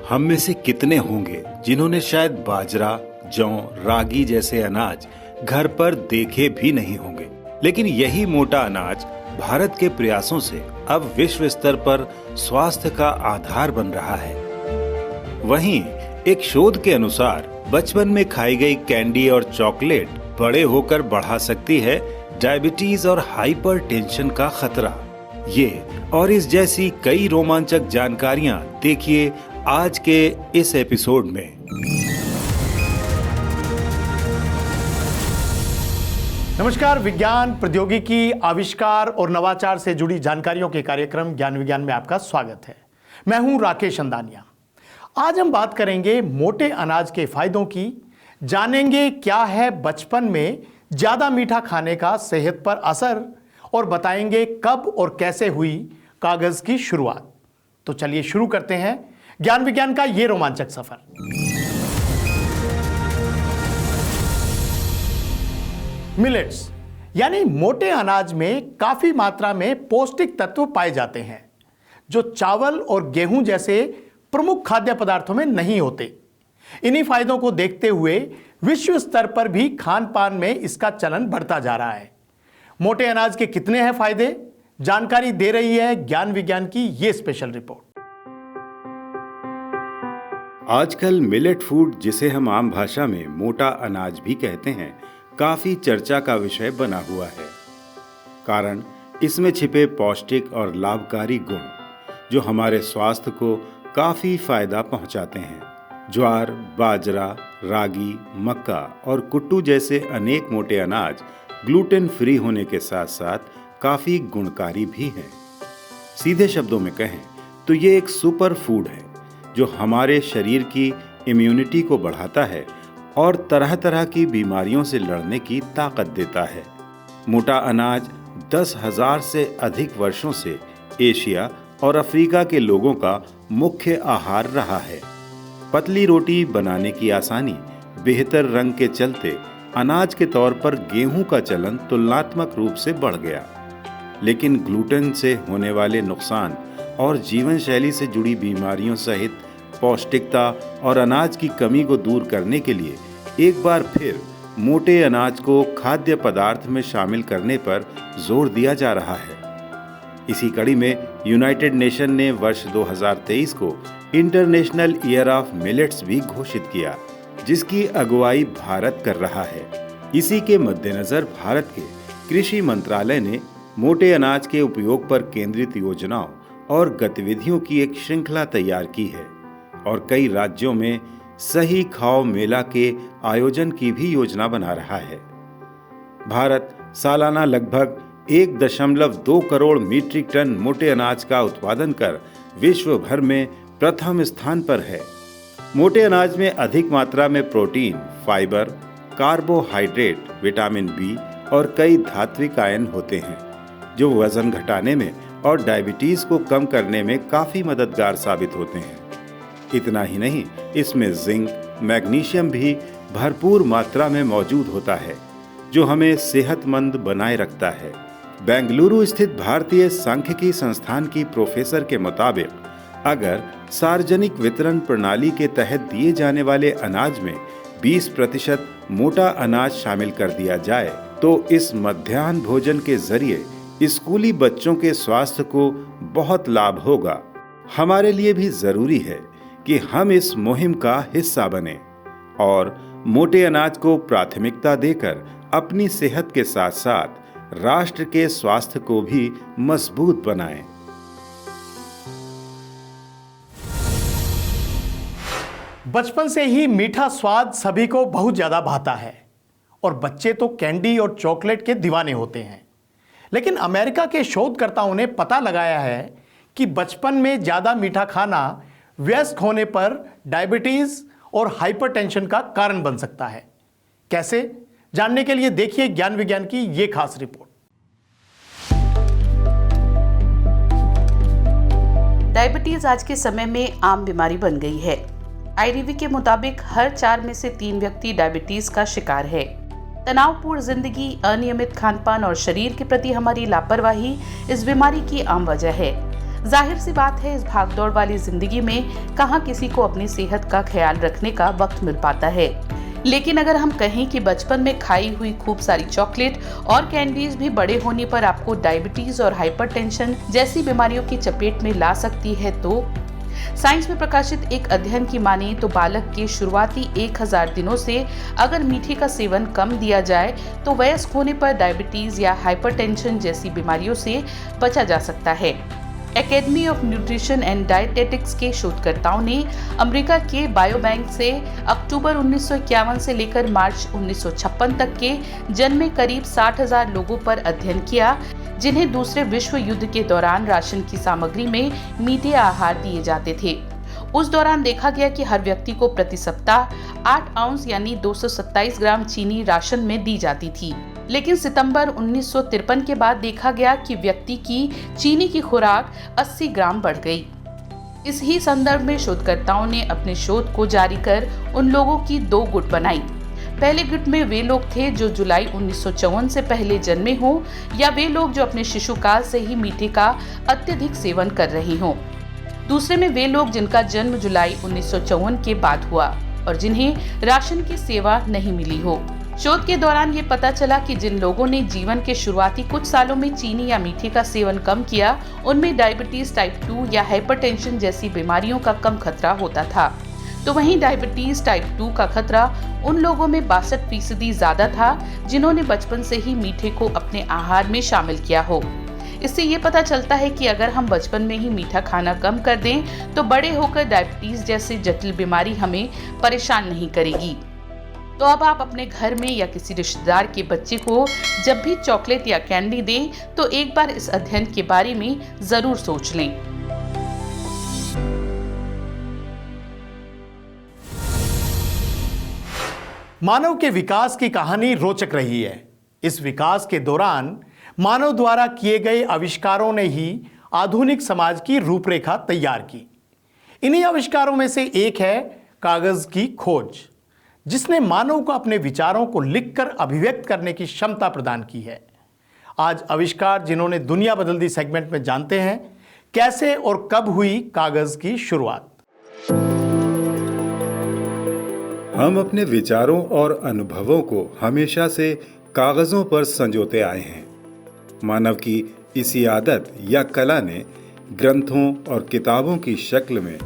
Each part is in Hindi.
हम में से कितने होंगे जिन्होंने शायद बाजरा, जौ, रागी जैसे अनाज घर पर देखे भी नहीं होंगे, लेकिन यही मोटा अनाज भारत के प्रयासों से अब विश्व स्तर पर स्वास्थ्य का आधार बन रहा है। वहीं एक शोध के अनुसार बचपन में खाई गई कैंडी और चॉकलेट बड़े होकर बढ़ा सकती है डायबिटीज और हाइपरटेंशन का खतरा। ये और इस जैसी कई रोमांचक जानकारियां देखिए आज के इस एपिसोड में। नमस्कार। विज्ञान, प्रौद्योगिकी, आविष्कार और नवाचार से जुड़ी जानकारियों के कार्यक्रम ज्ञान विज्ञान में आपका स्वागत है। मैं हूं राकेश अंदानिया। आज हम बात करेंगे मोटे अनाज के फायदों की, जानेंगे क्या है बचपन में ज्यादा मीठा खाने का सेहत पर असर और बताएंगे कब और कैसे हुई कागज की शुरुआत। तो चलिए शुरू करते हैं ज्ञान विज्ञान का ये रोमांचक सफर। मिलेट्स यानी मोटे अनाज में काफी मात्रा में पौष्टिक तत्व पाए जाते हैं जो चावल और गेहूं जैसे प्रमुख खाद्य पदार्थों में नहीं होते। इन्हीं फायदों को देखते हुए विश्व स्तर पर भी खान पान में इसका चलन बढ़ता जा रहा है। मोटे अनाज के कितने हैं फायदे, जानकारी दे रही है ज्ञान विज्ञान की ये स्पेशल रिपोर्ट। आजकल मिलेट फूड, जिसे हम आम भाषा में मोटा अनाज भी कहते हैं, काफी चर्चा का विषय बना हुआ है। कारण इसमें छिपे पौष्टिक और लाभकारी गुण जो हमारे स्वास्थ्य को काफी फायदा पहुंचाते हैं। ज्वार, बाजरा, रागी, मक्का और कुट्टू जैसे अनेक मोटे अनाज ग्लूटेन फ्री होने के साथ साथ काफी गुणकारी भी हैं। सीधे शब्दों में कहें तो ये एक सुपर फूड है जो हमारे शरीर की इम्यूनिटी को बढ़ाता है और तरह तरह की बीमारियों से लड़ने की ताकत देता है। मोटा अनाज 10,000 से अधिक वर्षों से एशिया और अफ्रीका के लोगों का मुख्य आहार रहा है। पतली रोटी बनाने की आसानी, बेहतर रंग के चलते अनाज के तौर पर गेहूं का चलन तुलनात्मक रूप से बढ़ गया। लेकिन ग्लूटेन से होने वाले नुकसान और जीवन शैली से जुड़ी बीमारियों सहित पौष्टिकता और अनाज की कमी को दूर करने के लिए एक बार फिर मोटे अनाज को खाद्य पदार्थ में शामिल करने पर जोर दिया जा रहा है। इसी कड़ी में यूनाइटेड नेशन ने वर्ष 2023 को इंटरनेशनल ईयर ऑफ मिलेट्स भी घोषित किया, जिसकी अगुवाई भारत कर रहा है। इसी के मद्देनजर भारत के कृषि मंत्रालय ने मोटे अनाज के उपयोग पर केंद्रित योजनाओं और गतिविधियों की एक श्रृंखला तैयार की है और कई राज्यों में सही खाओ मेला के आयोजन की भी योजना बना रहा है। भारत सालाना लगभग 1.2 करोड़ मीट्रिक टन मोटे अनाज का उत्पादन कर विश्व भर में प्रथम स्थान पर है। मोटे अनाज में अधिक मात्रा में protein, fibre, carbohydrate, vitamin B और कई धात्विक आयन होते हैं जो वजन घटाने में और डायबिटीज को कम करने में काफी मददगार साबित होते हैं। इतना ही नहीं, इसमें जिंक, मैग्नीशियम भी भरपूर मात्रा में मौजूद होता है जो हमें सेहतमंद बनाए रखता है। बेंगलुरु स्थित भारतीय सांख्यिकी संस्थान की प्रोफेसर के मुताबिक अगर सार्वजनिक वितरण प्रणाली के तहत दिए जाने वाले अनाज में 20% मोटा अनाज शामिल कर दिया जाए तो इस मध्याह्न भोजन के जरिए स्कूली बच्चों के स्वास्थ्य को बहुत लाभ होगा। हमारे लिए भी जरूरी है कि हम इस मुहिम का हिस्सा बने और मोटे अनाज को प्राथमिकता देकर अपनी सेहत के साथ साथ राष्ट्र के स्वास्थ्य को भी मजबूत बनाएं। बचपन से ही मीठा स्वाद सभी को बहुत ज्यादा भाता है और बच्चे तो कैंडी और चॉकलेट के दीवाने होते हैं। लेकिन अमेरिका के शोधकर्ताओं ने पता लगाया है कि बचपन में ज्यादा मीठा खाना वयस्क होने पर डायबिटीज और हाइपरटेंशन का कारण बन सकता है। कैसे, जानने के लिए देखिए ज्ञान विज्ञान की ये खास रिपोर्ट। डायबिटीज आज के समय में आम बीमारी बन गई है। IDV के मुताबिक हर 4 में से 3 व्यक्ति डायबिटीज का शिकार है। तनावपूर्ण जिंदगी, अनियमित खानपान और शरीर के प्रति हमारी लापरवाही इस बीमारी की आम वजह है। जाहिर सी बात है, इस भागदौड़ वाली जिंदगी में कहाँ किसी को अपनी सेहत का ख्याल रखने का वक्त मिल पाता है। लेकिन अगर हम कहें कि बचपन में खाई हुई खूब सारी चॉकलेट और कैंडीज भी बड़े होने पर आपको डायबिटीज और हाइपरटेंशन जैसी बीमारियों की चपेट में ला सकती है, तो साइंस में प्रकाशित एक अध्ययन की माने तो बालक के शुरुआती 1000 दिनों से अगर मीठे का सेवन कम दिया जाए तो वयस्क होने पर डायबिटीज या हाइपरटेंशन जैसी बीमारियों से बचा जा सकता है। Academy of nutrition and dietetics के शोधकर्ताओं ने अमेरिका के बायोबैंक से अक्टूबर 1951 से लेकर मार्च 1956 तक के जन्मे करीब 60,000 लोगों पर अध्ययन किया, जिन्हें दूसरे विश्व युद्ध के दौरान राशन की सामग्री में मीठे आहार दिए जाते थे। उस दौरान देखा गया कि हर व्यक्ति को प्रति सप्ताह 8 आउंस यानी 227 ग्राम चीनी राशन में दी जाती थी। लेकिन सितंबर 1953 के बाद देखा गया कि व्यक्ति की चीनी की खुराक 80 ग्राम बढ़ गई। इस ही संदर्भ में शोधकर्ताओं ने अपने शोध को जारी कर उन लोगों की 2 गुट बनाई। पहले गुट में वे लोग थे जो जुलाई 1954 से पहले जन्मे हों या वे लोग जो अपने शिशुकाल से ही मीठे का अत्यधिक सेवन कर रहे हों। दूसरे में वे लोग जिनका जन्म जुलाई 1954 के बाद हुआ और जिन्हें राशन की सेवा नहीं मिली हो। शोध के दौरान ये पता चला कि जिन लोगों ने जीवन के शुरुआती कुछ सालों में चीनी या मीठे का सेवन कम किया, उनमें डायबिटीज टाइप 2 या हाइपरटेंशन जैसी बीमारियों का कम खतरा होता था, तो वहीं डायबिटीज टाइप 2 का खतरा उन लोगों में 62% ज्यादा था जिन्होंने बचपन से ही मीठे को अपने आहार में शामिल किया हो। इससे ये पता चलता है कि अगर हम बचपन में ही मीठा खाना कम कर दें तो बड़े होकर डायबिटीज जैसी जटिल बीमारी हमें परेशान नहीं करेगी। तो अब आप अपने घर में या किसी रिश्तेदार के बच्चे को जब भी चॉकलेट या कैंडी दें तो एक बार इस अध्ययन के बारे में जरूर सोच लें। मानव के विकास की कहानी रोचक रही है। इस विकास के दौरान मानव द्वारा किए गए आविष्कारों ने ही आधुनिक समाज की रूपरेखा तैयार की। इन्हीं आविष्कारों में से एक है कागज की खोज, जिसने मानव को अपने विचारों को लिखकर अभिव्यक्त करने की क्षमता प्रदान की है। आज आविष्कार जिन्होंने दुनिया बदल दी सेगमेंट में जानते हैं कैसे और कब हुई कागज की शुरुआत। हम अपने विचारों और अनुभवों को हमेशा से कागजों पर संजोते आए हैं। मानव की इसी आदत या कला ने ग्रंथों और किताबों की शक्ल में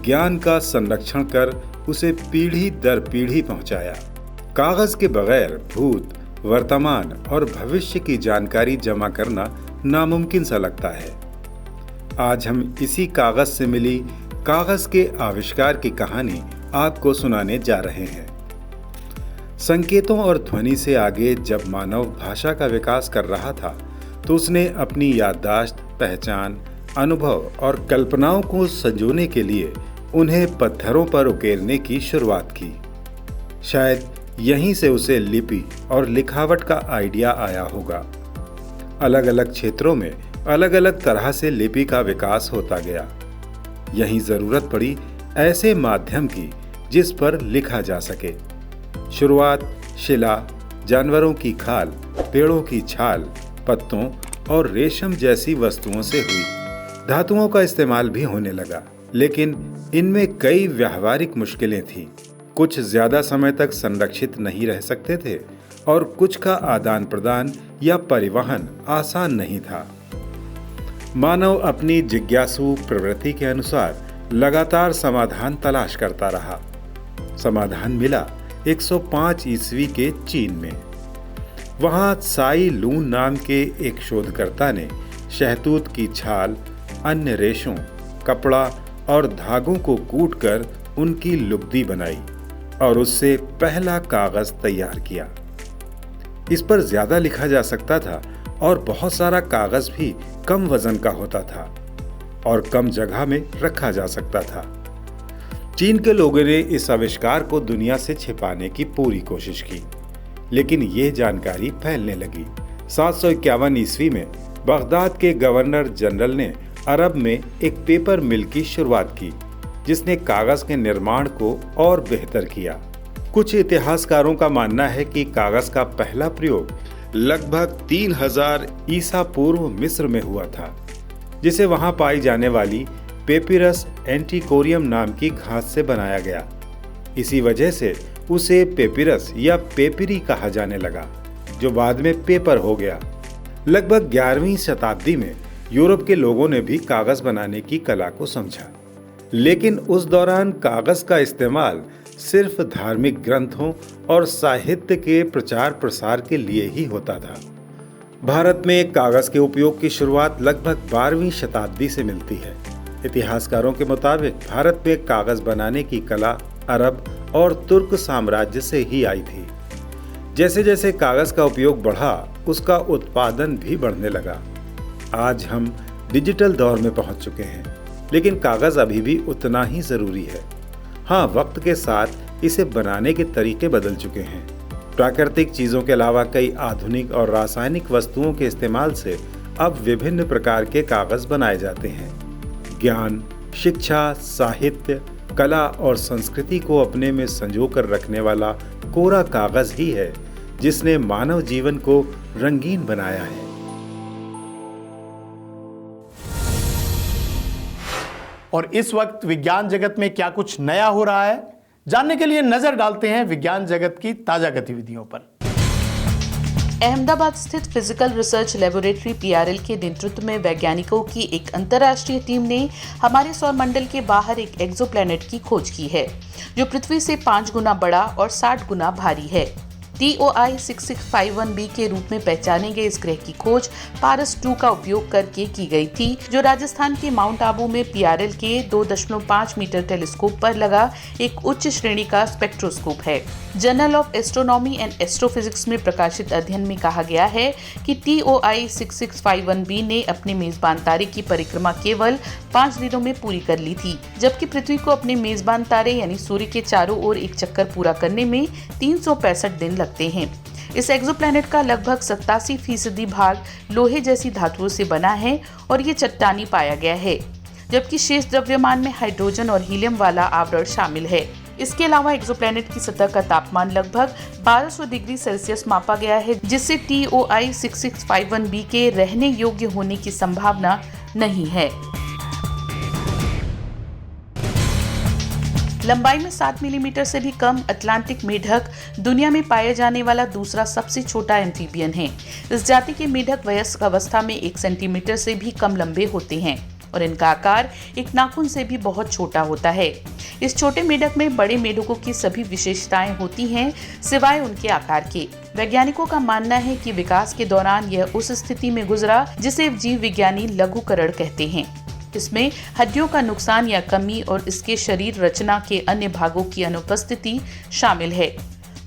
ज्ञान का संरक्षण कर उसे पीढ़ी दर पीढ़ी पहुंचाया। कागज के बगैर भूत, वर्तमान और भविष्य की जानकारी जमा करना नामुमकिन सा लगता है। आज हम इसी कागज से मिली कागज के आविष्कार की कहानी आपको सुनाने जा रहे हैं। संकेतों और ध्वनि से आगे जब मानव भाषा का विकास कर रहा था तो उसने अपनी याददाश्त, पहचान, अनुभव और कल्पनाओं को संजोने के लिए उन्हें पत्थरों पर उकेरने की शुरुआत की। शायद यहीं से उसे लिपि और लिखावट का आइडिया आया होगा। अलग अलग क्षेत्रों में अलग अलग तरह से लिपि का विकास होता गया। यहीं जरूरत पड़ी ऐसे माध्यम की जिस पर लिखा जा सके। शुरुआत शिला, जानवरों की खाल, पेड़ों की छाल, पत्तों और रेशम जैसी वस्तुओं से हुई। धातुओं का इस्तेमाल भी होने लगा, लेकिन इनमें कई व्यावहारिक मुश्किलें थीं। कुछ ज्यादा समय तक संरक्षित नहीं रह सकते थे और कुछ का आदान प्रदान या परिवहन आसान नहीं था। मानव अपनी जिज्ञासु प्रवृत्ति के अनुसार लगातार समाधान तलाश करता रहा। समाधान मिला 105 ईस्वी के चीन में। वहां साई लून नाम के एक शोधकर्ता ने शहतूत की छाल, अन्य रेशों, कपड़ा और धागों को कूटकर उनकी लुगदी बनाई और उससे पहला कागज तैयार किया। इस पर ज्यादा लिखा जा सकता था और बहुत सारा कागज भी कम वजन का होता था और कम जगह में रखा जा सकता था। चीन के लोगों ने इस आविष्कार को दुनिया से छिपाने की पूरी कोशिश की, लेकिन यह जानकारी फैलने लगी। 751 ईस्वी में बगदाद के गवर्नर जनरल ने अरब में एक पेपर मिल की शुरुआत की, जिसने कागज के निर्माण को और बेहतर किया। कुछ इतिहासकारों का मानना है कि कागज का पहला प्रयोग लगभग 3000 ईसा पूर्व मिस्र में हुआ था, जिसे वहां पाई जाने वाली पेपिरस एंटिकोरियम नाम की घास से बनाया गया। इसी वजह से उसे पेपिरस या पेपिरी कहा जाने लगा, जो बाद में पेपर हो गया। लगभग 11वीं शताब्दी में यूरोप के लोगों ने भी कागज बनाने की कला को समझा, लेकिन उस दौरान कागज का इस्तेमाल सिर्फ धार्मिक ग्रंथों और साहित्य के प्रचार प्रसार के लिए ही होता था। भारत में कागज के उपयोग की शुरुआत लगभग 12वीं शताब्दी से मिलती है। इतिहासकारों के मुताबिक भारत में कागज बनाने की कला अरब और तुर्क साम्राज्य से ही आई थी। जैसे जैसे कागज का उपयोग बढ़ा, उसका उत्पादन भी बढ़ने लगा। आज हम डिजिटल दौर में पहुंच चुके हैं, लेकिन कागज अभी भी उतना ही जरूरी है। हाँ, वक्त के साथ इसे बनाने के तरीके बदल चुके हैं। प्राकृतिक चीजों के अलावा कई आधुनिक और रासायनिक वस्तुओं के इस्तेमाल से अब विभिन्न प्रकार के कागज बनाए जाते हैं। ज्ञान, शिक्षा, साहित्य, कला और संस्कृति को अपने में संजोकर रखने वाला कोरा कागज ही है जिसने मानव जीवन को रंगीन बनाया है। और इस वक्त विज्ञान जगत में क्या कुछ नया हो रहा है, जानने के लिए नजर डालते हैं विज्ञान जगत की ताजा गतिविधियों पर। अहमदाबाद स्थित फिजिकल रिसर्च लेबोरेटरी PRL के नेतृत्व में वैज्ञानिकों की एक अंतर्राष्ट्रीय टीम ने हमारे सौर मंडल के बाहर एक एक्सोप्लैनेट की खोज की है, जो पृथ्वी से 5 गुना बड़ा और 60 गुना भारी है। TOI 6651b के रूप में पहचाने गए इस ग्रह की खोज पारस 2 का उपयोग करके की गई थी, जो राजस्थान के माउंट आबू में PRL के 2.5 मीटर टेलीस्कोप पर लगा एक उच्च श्रेणी का स्पेक्ट्रोस्कोप है। Journal of astronomy and astrophysics में प्रकाशित अध्ययन में कहा गया है कि TOI 6651b ने अपने मेजबान तारे की परिक्रमा केवल 5 दिनों में पूरी कर ली थी, जबकि पृथ्वी को अपने मेजबान तारे यानी सूर्य के चारों ओर एक चक्कर पूरा करने में 365 दिन लगते हैं। इस एक्सोप्लैनेट का लगभग 87% भाग लोहे जैसी धातुओं से बना है और ये चट्टानी पाया गया है, जबकि शेष द्रव्यमान में हाइड्रोजन और हीलियम वाला आवरण शामिल है। इसके अलावा एक्सोप्लैनेट की सतह का तापमान लगभग 1200 डिग्री सेल्सियस मापा गया है, जिससे TOI 6651b के रहने योग्य होने की संभावना नहीं है। लंबाई में 7 मिलीमीटर से भी कम अटलांटिक मेढक दुनिया में पाए जाने वाला दूसरा सबसे छोटा एम्फीबियन है। इस जाति के मेढक वयस्क अवस्था में 1 सेंटीमीटर से भी कम लंबे होते हैं और इनका आकार एक नाखून से भी बहुत छोटा होता है। इस छोटे मेढक में बड़े मेढकों की सभी विशेषताएं होती हैं, सिवाय उनके आकार के। वैज्ञानिकों का मानना है कि विकास के दौरान यह उस स्थिति में गुजरा जिसे जीव विज्ञानी लघुकरण कहते हैं। इसमें हड्डियों का नुकसान या कमी और इसके शरीर रचना के अन्य भागों की अनुपस्थिति शामिल है।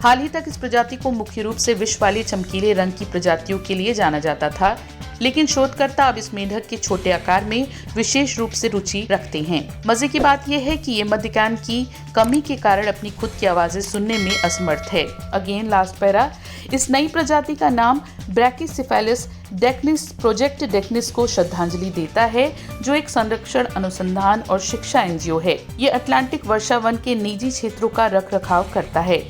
हाल ही तक इस प्रजाति को मुख्य रूप से विष वाले चमकीले रंग की प्रजातियों के लिए जाना जाता था, लेकिन शोधकर्ता अब इस मेढक के छोटे आकार में विशेष रूप से रुचि रखते हैं। मजे की बात यह है कि ये मध्यकान की कमी के कारण अपनी खुद की आवाजें सुनने में असमर्थ है। Again last para. इस नई प्रजाति का नाम ब्रैकिसेफेलस डेक्निस प्रोजेक्ट डेक्निस को श्रद्धांजलि देता है, जो एक संरक्षण, अनुसंधान और शिक्षा NGO है। ये अटलांटिक वर्षावन के निजी क्षेत्रों का रखरखाव करता है।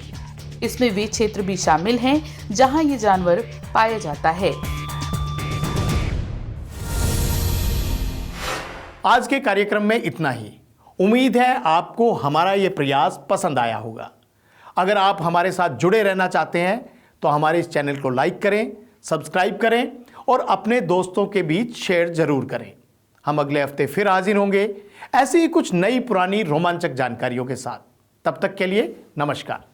इसमें वे क्षेत्र भी शामिल हैं जहां ये जानवर पाया जाता है। आज के कार्यक्रम में इतना ही। उम्मीद है आपको हमारा ये प्रयास पसंद आया होगा। अगर आप हमारे साथ जुड़े रहना चाहते हैं तो हमारे इस चैनल को लाइक करें, सब्सक्राइब करें और अपने दोस्तों के बीच शेयर जरूर करें। हम अगले हफ्ते फिर हाजिर होंगे ऐसी ही कुछ नई पुरानी रोमांचक जानकारियों के साथ। तब तक के लिए नमस्कार।